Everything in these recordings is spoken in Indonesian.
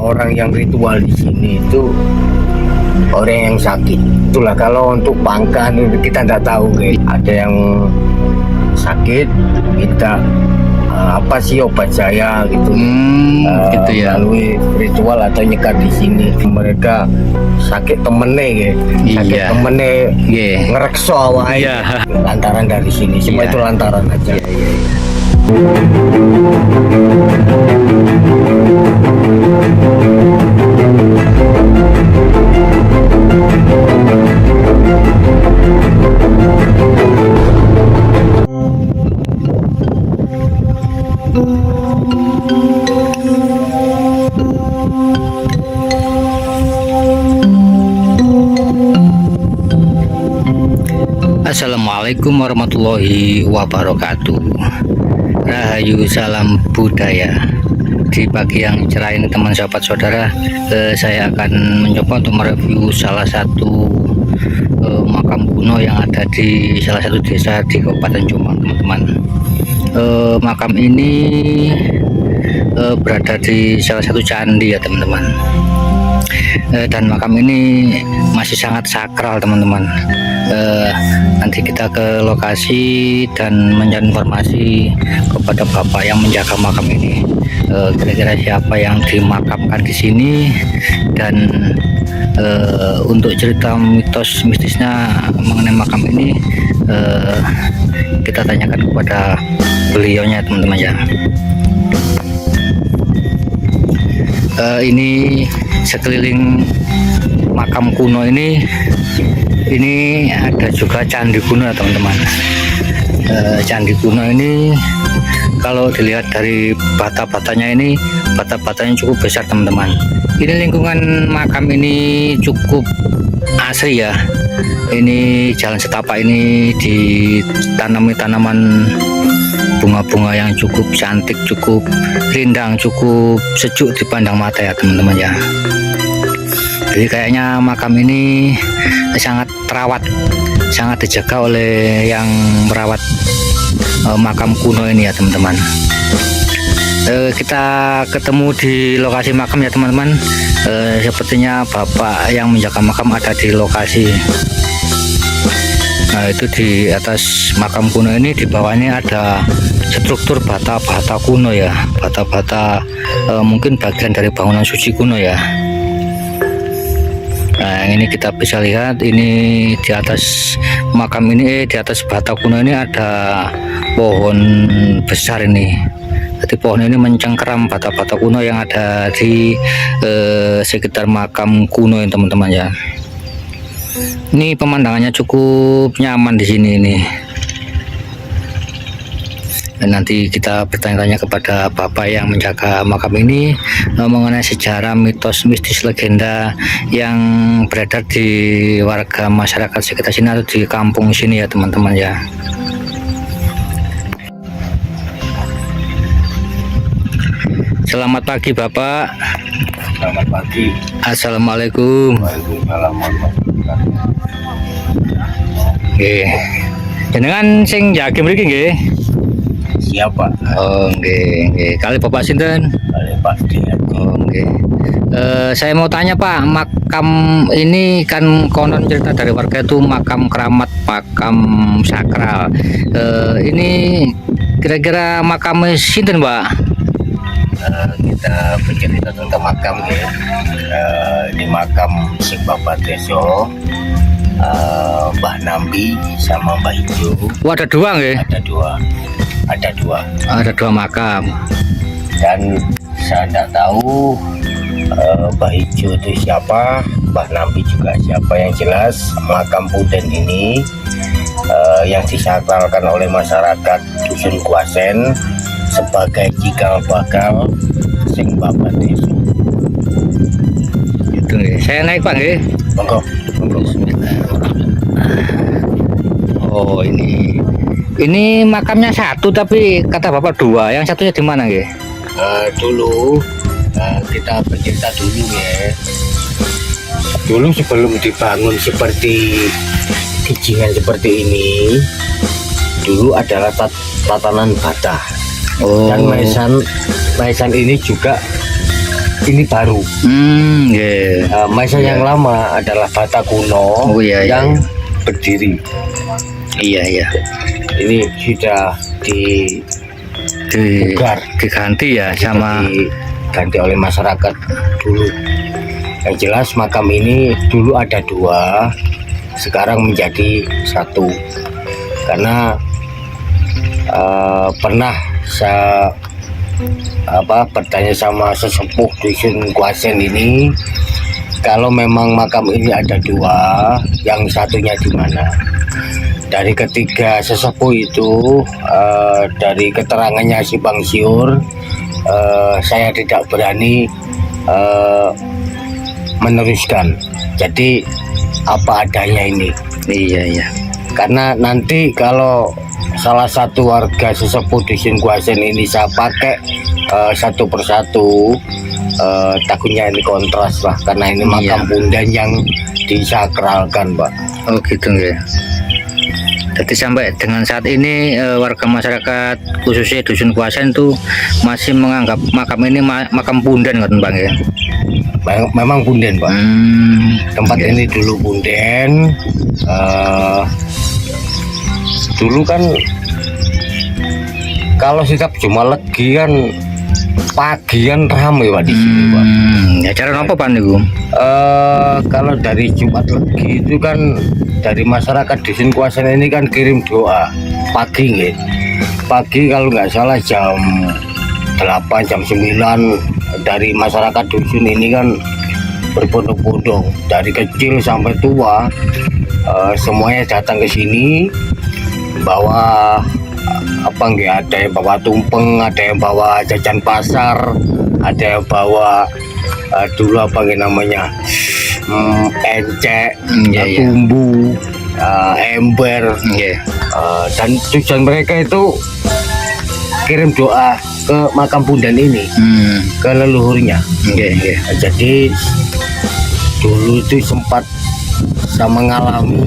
orang yang ritual di sini itu orang yang sakit. Itulah kalau untuk pangkat kita tidak tahu, guys. Ada yang sakit minta apa sih obat saya gitu. Gitu ya. Melalui ritual atau nyekat di sini. Mereka sakit temennya, sakit Iya. temennya Iya. ngerekso awake. Iya. Lantaran dari sini, semua Iya. itu lantaran aja. Assalamualaikum warahmatullahi wabarakatuh. Rahayu, salam budaya. Di pagi yang cerah ini teman sahabat saudara, saya akan mencoba untuk mereview salah satu makam kuno yang ada di salah satu desa di Kabupaten Jombang, teman-teman. Makam ini berada di salah satu candi ya, teman-teman. Dan makam ini masih sangat sakral, teman-teman. Nanti kita ke lokasi dan mencari informasi kepada bapak yang menjaga makam ini, kira-kira siapa yang dimakamkan di sini, dan untuk cerita mitos mistisnya mengenai makam ini kita tanyakan kepada beliaunya, teman-teman ya. Ini sekeliling makam kuno ini ada juga candi kuno ya, teman-teman. Candi kuno ini kalau dilihat dari bata-batanya ini, bata-batanya cukup besar, teman-teman. Ini lingkungan makam ini cukup asri ya. Ini jalan setapak ini ditanami tanaman bunga-bunga yang cukup cantik, cukup rindang, cukup sejuk dipandang mata ya, teman-teman ya. Jadi kayaknya makam ini sangat terawat, sangat dijaga oleh yang merawat makam kuno ini ya, teman-teman. Kita ketemu di lokasi makam ya, teman-teman. Sepertinya bapak yang menjaga makam ada di lokasi. Nah, itu di atas makam kuno ini, di bawahnya ada struktur bata-bata kuno ya, bata-bata mungkin bagian dari bangunan suci kuno ya. Nah, ini kita bisa lihat ini di atas makam ini, di atas bata kuno ini ada pohon besar ini. Jadi pohon ini mencengkeram bata-bata kuno yang ada di sekitar makam kuno ini, teman-teman ya. Ini pemandangannya cukup nyaman di sini ini. Dan nanti kita bertanya-tanya kepada bapak yang menjaga makam ini mengenai sejarah, mitos, mistis, legenda yang beredar di warga masyarakat sekitar sini atau di kampung sini ya, teman-teman ya. Selamat pagi bapak. Selamat pagi. Assalamualaikum. Waalaikumsalam warahmatullahi wabarakatuh. Nggih. Jenengan sing jagi mriki nggih? Siapa? Oh, nggih. Kali bapak sinten? Oleh Pak Dian. Oh, nggih. Saya mau tanya Pak, makam ini kan konon cerita dari warga itu makam keramat, makam sakral. Ini kira-kira makam sinten, Pak? Kita bercerita tentang makam ya. Di makam Sing Bapak Deso, Mbah Nambi sama Mbah Ijo. Oh, ada dua nggih? Ada dua. Ada dua makam. Dan saya tidak tahu Mbah Ijo itu siapa, Mbah Nambi juga siapa. Yang jelas makam Puden ini yang disakralkan oleh masyarakat Dusun Kuasen sebagai cikal bakal Sing Bapak Deso. Itu nggih. Saya naik Pak nggih. Monggo. Oh, ini makamnya satu tapi kata Bapak dua. Yang satunya di mana nggih? Dulu kita bercerita dulu ya. Dulu sebelum dibangun seperti kijingan seperti ini, dulu adalah tatanan bata. Oh. Dan maesan ini juga ini baru. Yeah. Masa yang lama adalah bata kuno Oh, iya, yang iya. berdiri. Iya, iya. Ini sudah Diganti ya sama diganti oleh masyarakat dulu. Yang jelas makam ini dulu ada 2, sekarang menjadi 1. Karena pernah saya bertanya sama sesepuh dusun Kuasen ini, kalau memang makam ini ada 2, yang satunya di mana? Dari ketiga sesepuh itu, dari keterangannya si Bang Siur, saya tidak berani meneruskan. Jadi apa adanya ini. Iya, iya. Karena nanti kalau salah satu warga sesepuh dusun Kuasen ini saya pakai satu persatu, takutnya ini kontras lah, karena ini makam Pundan yang disakralkan, Pak. Oh gitu ya. Jadi sampai dengan saat ini warga masyarakat khususnya dusun Kuasen itu masih menganggap makam ini makam Pundan, kan Bang ya? Memang Pundan, Pak. Tempat ini dulu Pundan. Dulu kan kalau setiap Jumat Legi kan pagi kan ramai, Pak, di sini, Pak. Acara apa Pak niku? Kalau dari Jumat Legi itu kan dari masyarakat dusun Kuasen ini kan kirim doa pagi, nggih. Pagi kalau nggak salah jam 8 jam 9 dari masyarakat dusun ini kan berbondong-bondong dari kecil sampai tua, semuanya datang ke sini bawa ada yang bawa tumpeng, ada yang bawa jajan pasar, ada yang bawa dulu namanya encek, bumbu, ember, dan tujuan mereka itu kirim doa ke makam Pundan ini, ke leluhurnya. Jadi dulu itu sempat saya mengalami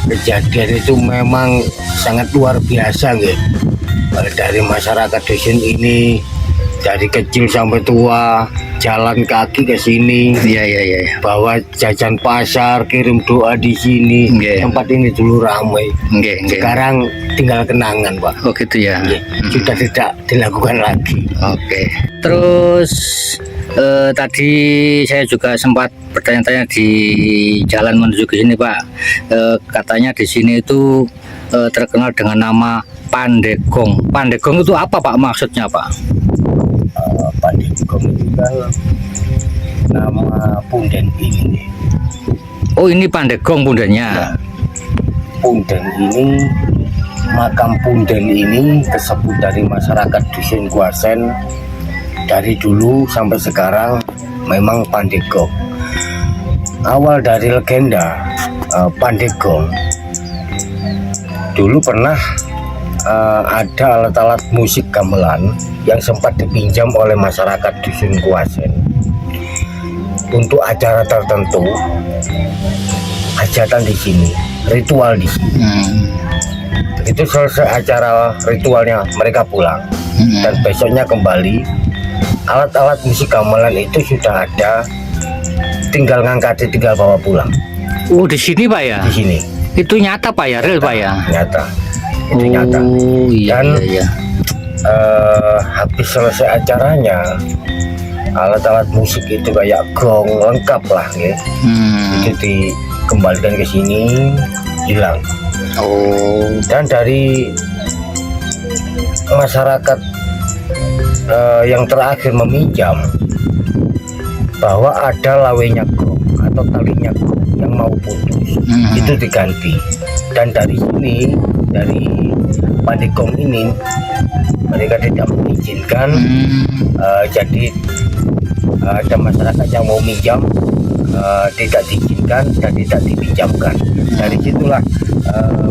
kejadian itu memang sangat luar biasa, gitu. Dari masyarakat dusun ini dari kecil sampai tua jalan kaki ke sini, bawa jajan pasar, kirim doa di sini. Tempat ini dulu ramai. Sekarang tinggal kenangan, Pak. Oh gitu ya. Sudah tidak dilakukan lagi. Oke. Terus tadi saya juga sempat bertanya-tanya di jalan menuju ke sini, Pak. Katanya di sini itu terkenal dengan nama Pandegong. Pandegong itu apa, Pak, maksudnya, Pak? Pandegong itu kan nama Pundan ini. Oh, ini Pandegong Pundannya. Pundan ini, makam Pundan ini tersebut dari masyarakat dusun Kuasen dari dulu sampai sekarang memang Pandegong. Awal dari legenda Pandegong, dulu pernah ada alat-alat musik gamelan yang sempat dipinjam oleh masyarakat dusun Kuasen untuk acara tertentu, hajatan di sini, ritual di sini. Begitu selesai acara ritualnya mereka pulang, dan besoknya kembali. Alat-alat musik gamelan itu sudah ada, tinggal ngangkat, tinggal bawa pulang. Oh, di sini, Pak ya? Di sini. Itu nyata, Pak ya, real, Pak ya? Nyata. Itu nyata. Iya, Dan iya. habis selesai acaranya, alat-alat musik itu kayak gong lengkap lah, ya. Itu dikembalikan ke sini, hilang. Dan dari masyarakat yang terakhir meminjam bahwa ada lawenya gong atau talinya gong yang mau putus, itu diganti. Dan dari sini, dari Pandegong ini, mereka tidak mengizinkan. Jadi ada masyarakat yang mau minjam, tidak diizinkan dan tidak dipinjamkan. Dari situlah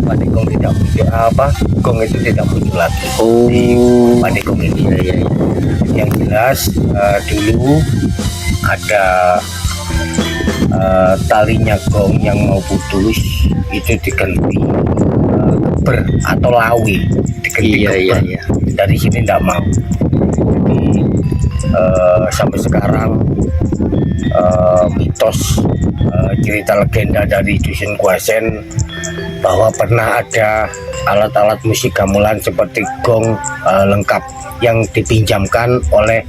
Pandegong tidak muncul, gong itu tidak muncul lagi di Pandegong ini. Yang jelas dulu ada talinya gong yang mau putus itu diganti ber atau lawi, diganti keber. Dari sini tidak mau. Jadi sampai sekarang mitos cerita legenda dari dusun Kuasen bahwa pernah ada alat-alat musik gamelan seperti gong lengkap yang dipinjamkan oleh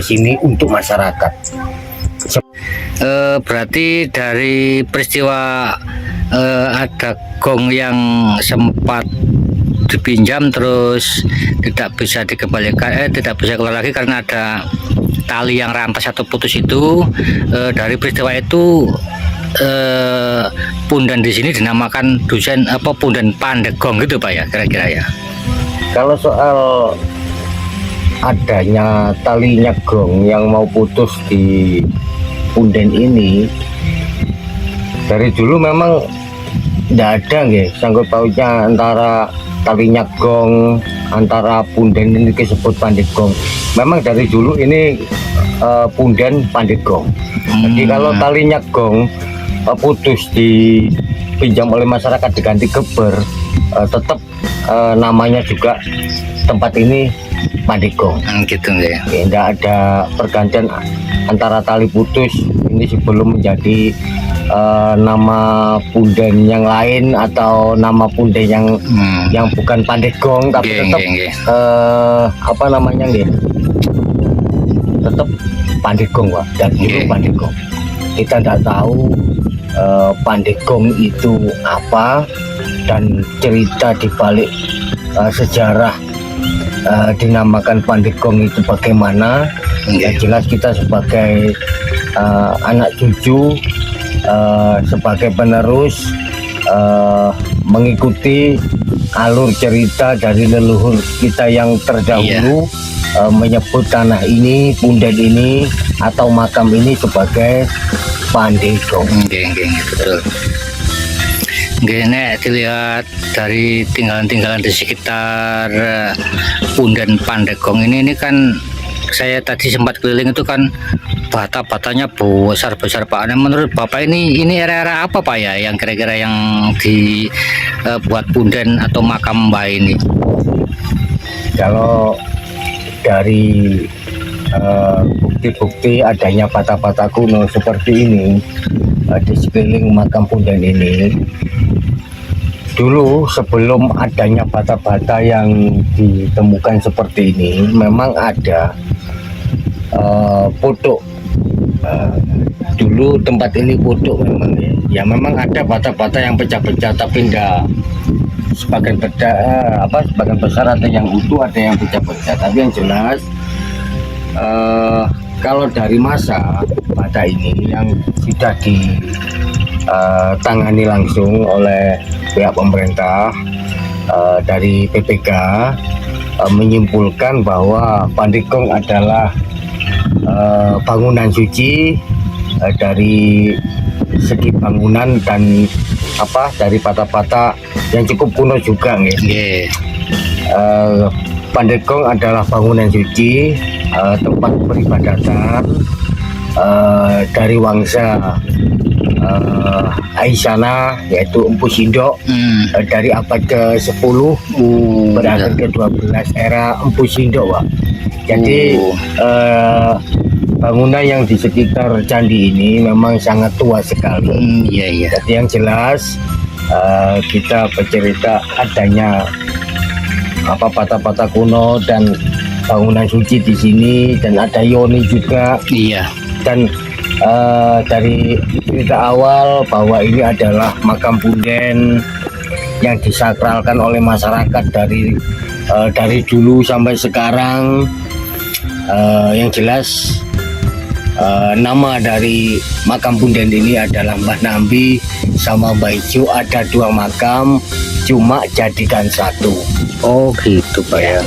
sini untuk masyarakat. Berarti dari peristiwa ada gong yang sempat dipinjam terus tidak bisa dikembalikan, tidak bisa keluar lagi karena ada tali yang rantas atau putus itu. Dari peristiwa itu pundan di sini dinamakan dusun pundan Pandegong gitu Pak ya, kira-kira ya. Kalau soal adanya talinya gong yang mau putus di punden ini, dari dulu memang tidak ada nggih sangkut pautnya antara talinya gong antara punden ini disebut Pandegong. Memang dari dulu ini punden Pandegong. Jadi kalau talinya gong putus dipinjam oleh masyarakat diganti geber, tetap namanya juga tempat ini Pandegong. Gitu nggih. Tidak ada pergantian antara tali putus ini sebelum menjadi nama punden yang lain atau nama punden yang bukan Pandegong, tapi tetap apa namanya nggih, tetap Pandegong Pak, dan dulu Pandegong. Kita tidak tahu Pandegong itu apa dan cerita di balik sejarah dinamakan Pandegong itu bagaimana. Yang jelas kita sebagai anak cucu, sebagai penerus mengikuti alur cerita dari leluhur kita yang terdahulu, menyebut tanah ini, punden ini atau makam ini sebagai Pandegong. Betul. Nek dilihat dari tinggalan-tinggalan di sekitar punden Pandegong ini kan saya tadi sempat keliling itu kan bata-batanya besar-besar Pak. Nah, menurut Bapak ini era-era apa Pak ya yang kira-kira yang dibuat punden atau makam Mbah ini? Kalau dari bukti-bukti adanya bata-bata kuno seperti ini di sekeliling makam punden ini, dulu sebelum adanya bata-bata yang ditemukan seperti ini memang ada podok. Dulu tempat ini podok memang ya memang ada bata-bata yang pecah-pecah tapi enggak sebagian besar ada yang utuh, ada yang pecah-pecah, tapi yang jelas kalau dari masa bata ini yang sudah ditangani langsung oleh pihak pemerintah dari PPK menyimpulkan bahwa Pandegong adalah bangunan suci dari segi bangunan dan dari bata-bata yang cukup kuno juga nggih. Pandegong adalah bangunan suci, tempat peribadatan dari wangsa Aisyana, yaitu Empu Sindok, dari abad ke-10 berakhir ke-12 era Empu Sindok Pak. Jadi bangunan yang di sekitar candi ini memang sangat tua sekali. Jadi yang jelas kita bercerita adanya bata-bata kuno dan bangunan suci di sini, dan ada yoni juga. Dan dari cerita awal bahwa ini adalah makam punden yang disakralkan oleh masyarakat dari dulu sampai sekarang. Yang jelas nama dari makam punden ini adalah Mbah Nambi sama Mbah Ijo. Ada 2 makam cuma jadikan 1. Oh gitu Pak ya.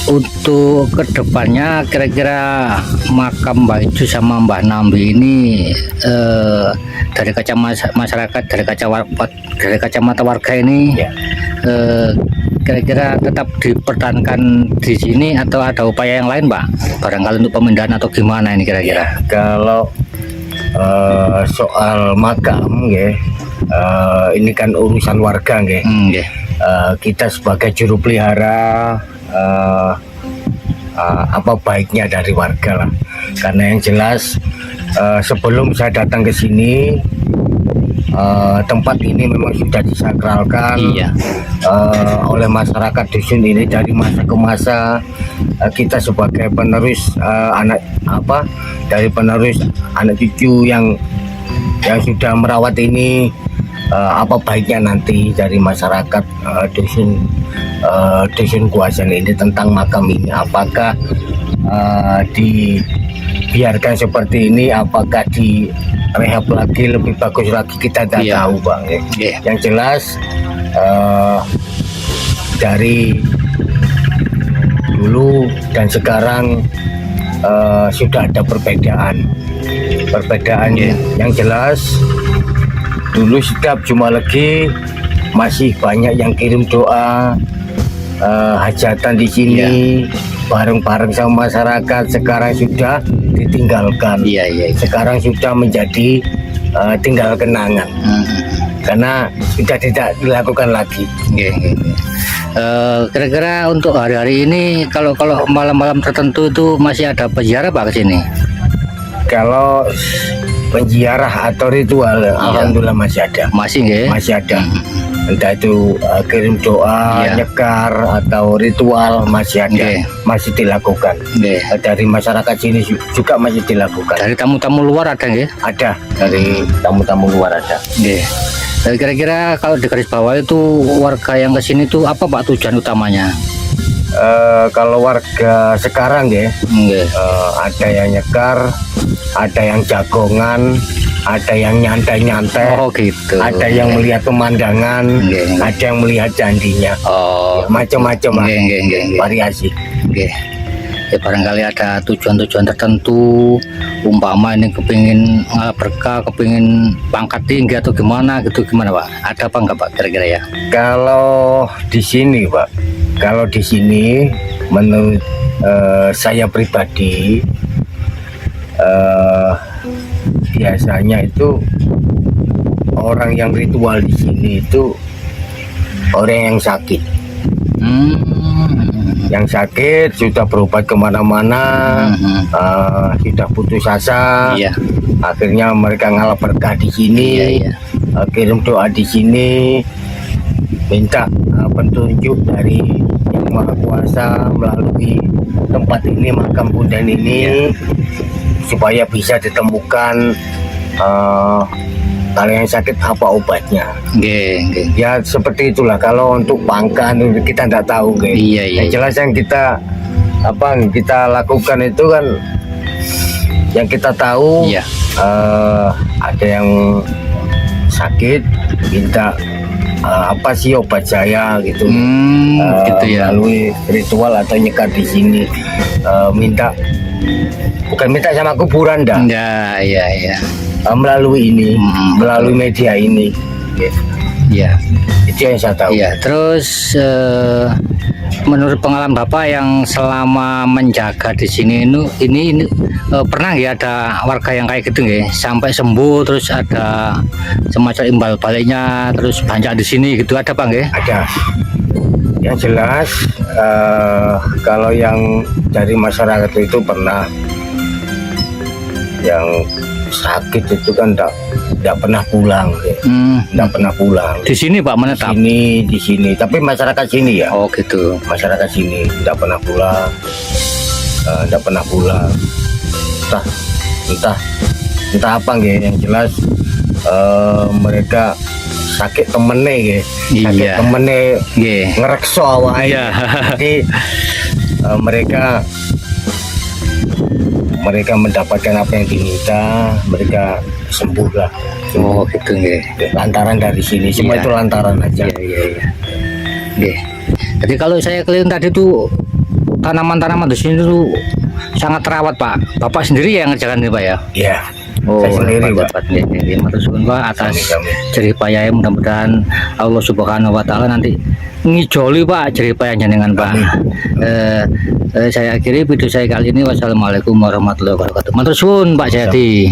Untuk kedepannya kira-kira makam Mbah Ijo sama Mbah Nambi ini dari kacamata masyarakat, dari kacamata warga ini kira-kira tetap dipertahankan di sini atau ada upaya yang lain Pak? Barangkali untuk pemindahan atau gimana ini kira-kira? Kalau soal makam ini kan urusan warga kita sebagai juru pelihara apa baiknya dari warga lah. Karena yang jelas sebelum saya datang ke sini, tempat ini memang sudah disakralkan oleh masyarakat dusun ini dari masa ke masa. Kita sebagai penerus penerus anak cucu yang sudah merawat ini, apa baiknya nanti dari masyarakat dusun Kuasan ini tentang makam ini, apakah dibiarkan seperti ini, apakah direhab lagi lebih bagus lagi, kita tidak tahu Bang. Yang jelas dari dulu dan sekarang sudah ada perbedaan yang jelas. Dulu setiap Jumat Legi masih banyak yang kirim doa hajatan di sini bareng-bareng sama masyarakat. Sekarang sudah ditinggalkan. Sekarang sudah menjadi tinggal kenangan karena sudah tidak dilakukan lagi. Kira-kira untuk hari-hari ini kalau malam-malam tertentu itu masih ada peziarah Pak ke sini? Kalau penziarah atau ritual, alhamdulillah masih ada. Masih ada. Entah itu kirim doa, nyekar atau ritual masih ada, masih dilakukan. Dari masyarakat sini juga masih dilakukan. Dari tamu-tamu luar ada nggih? Ada, dari tamu-tamu luar ada. Kira-kira kalau di garis bawah itu warga yang kesini tuh apa Pak tujuan utamanya? Kalau warga sekarang ada yang nyekar, ada yang jagongan, ada yang nyantai-nyantai, ada yang melihat pemandangan, ada yang melihat candinya, macam-macam variasi. Ya, barangkali ada tujuan-tujuan tertentu, umpama ini kepingin berkah, kepingin pangkat tinggi atau gimana Pak? Ada apa enggak Pak kira-kira ya? Kalau di sini Pak, menurut saya pribadi, biasanya itu orang yang ritual di sini itu orang yang sakit. Yang sakit sudah berobat kemana-mana, sudah putus asa, akhirnya mereka ngalah berkah di sini, kirim doa di sini, minta petunjuk dari Yang Maha Kuasa melalui tempat ini, makam Punden ini, supaya bisa ditemukan kalau yang sakit apa obatnya. Ya seperti itulah. Kalau untuk pangkat kita tidak tahu. Yang jelas yang kita lakukan itu kan, yang kita tahu ada yang sakit minta apa sih obat saya gitu, melalui ritual atau nyekar di sini, bukan minta sama kuburan melalui ini, melalui media ini. Itu yang saya tahu. Terus menurut pengalaman Bapak yang selama menjaga di sini ini pernah nggak ada warga yang kayak gitu nggak sampai sembuh, terus ada semacam imbal baliknya, terus banyak di sini gitu, ada Pak nggak? Ada. Yang jelas kalau yang dari masyarakat itu pernah yang sakit itu kan tidak pernah pulang, tidak pernah pulang. Di sini Pak menetap? Di sini. Tapi masyarakat sini ya. Oh gitu. Masyarakat sini tidak pernah pulang, entah apa yang jelas mereka sakit temennya sakit temennya ngerekso awalnya. Jadi mereka mendapatkan apa yang diminta, mereka sembuh lah. Oh gitu lantaran dari sini, semua itu lantaran aja. Jadi kalau saya keliling tadi tuh tanaman-tanaman di sini tuh sangat terawat Pak. Bapak sendiri yang ngerjakan ini Pak ya? Iya. Saya sendiri Pak. Matur Pak atas jeripaya, mudah-mudahan Allah Subhanahu Wa Taala nanti ngijoli Pak jeripaya jenengan Pak. Saya akhiri video saya kali ini. Wassalamualaikum warahmatullahi wabarakatuh. Matur suwun Pak Jayadi.